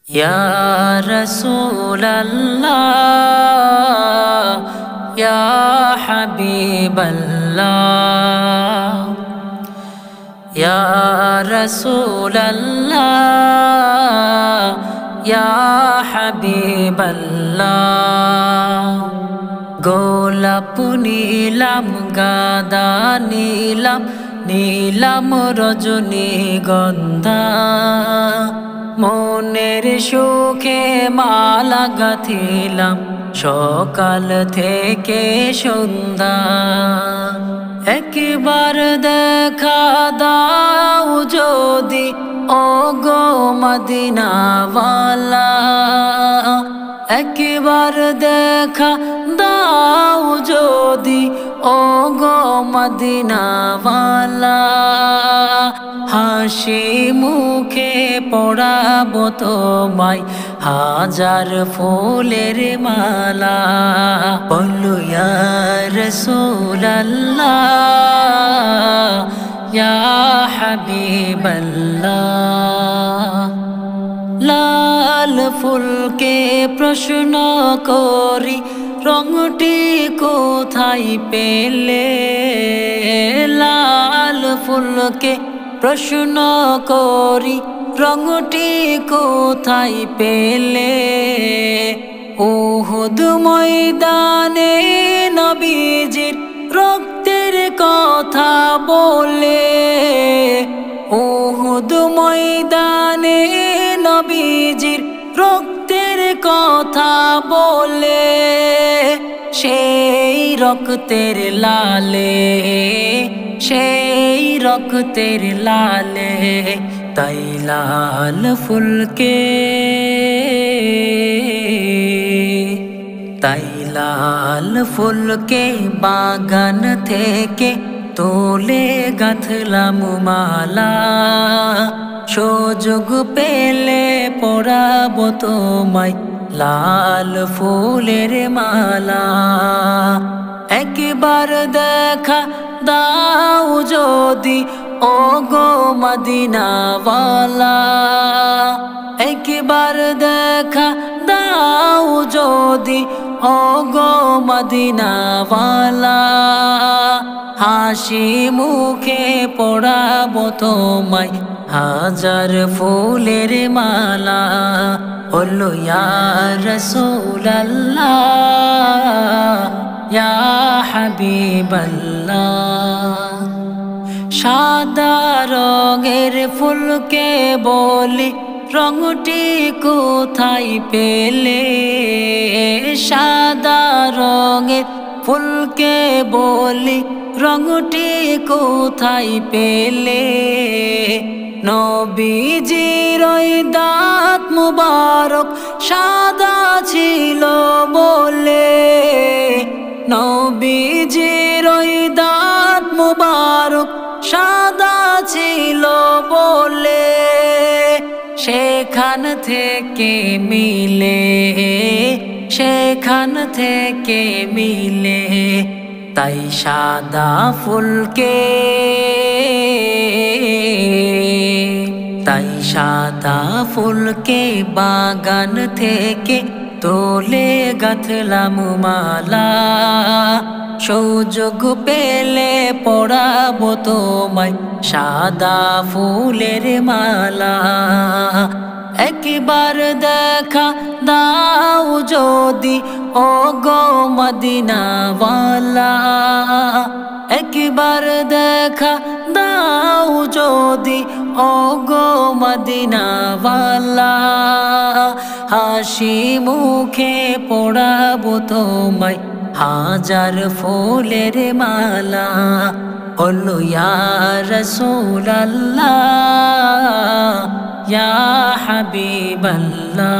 Ya Rasulallah, Ya Habiballah, Ya Rasulallah, Ya Habiballah। গোলাপ নীলাম গাদা নীলাম নীলাম রজনীগন্ধা, মনের সুখে মালা গাঁথিলাম সকাল থেকে সন্ধ্যা। একবার দেখা দাও যদি ওগো মদিনাওয়ালা, একবার দেখা দাও যদি ওগো মদিনাওয়ালা, হাসি মুখে পড়াবো তোমায় হাজার ফুলের মালা। বলো ইয়া রাসূলাল্লাহ, ইয়া হাবিবাল্লাহ। লাল ফুলকে প্রশ্ন করি রংটি কোথায় পেলে, লাল ফুলকে প্রশ্ন করি রংটি কোথায় পেলে, উহুদ ময়দানে নবীজির রক্তের কথা বলে, উহুদ ময়দানে নবীজির রক্তের কথা বলে, সেই রক্তের লালে, সেই রক্তের লালে, তাই লাল ফুলকে, তাই লাল ফুলকে বাগান থেকে তোলে গাঁথলাম মালা, সুযোগ পেলে পরাবো তোমায় লাল ফুলের মালা। একবার দেখা দাও যদি ওগো মদিনাওয়ালা, একবার দেখা দাও যদি ওগো মদিনাওয়ালা, হাসি মুখে পড়াবো তোমায় হাজার ফুলের মালা। বলো ইয়া রাসূলাল্লাহ, ইয়া হাবিবাল্লাহ। সাদা রঙের ফুলকে বলি রংটি কোথায় পেলে, সাদা রঙের ফুলকে বলি রংটি কোথায় পেলে, নবীজির ওই দাঁত মুবারক সাদা ছিল বলে, নবীজির ওই দাঁত মুবারক সাদা ছিল বলে, সেখান থেকে মিলে, সেখান থেকে মিলে, তাই সাদা ফুলকে, তাই সাদা ফুলকে বাগান থেকে তোলে গাঁথলাম মালা, সুযোগ পেলে পড়াবো তোমায় সাদা ফুলের মালা। একবার দেখা দাও যদি ওগো মদিনাওয়ালা, একবার দেখা দাও যদি ওগো মদিনাওয়ালা, হাসি মুখে পড়াবো তোমায় হাজার ফুলের মালা। বলো ইয়া রাসূলাল্লাহ, ইয়া হাবিবাল্লাহ।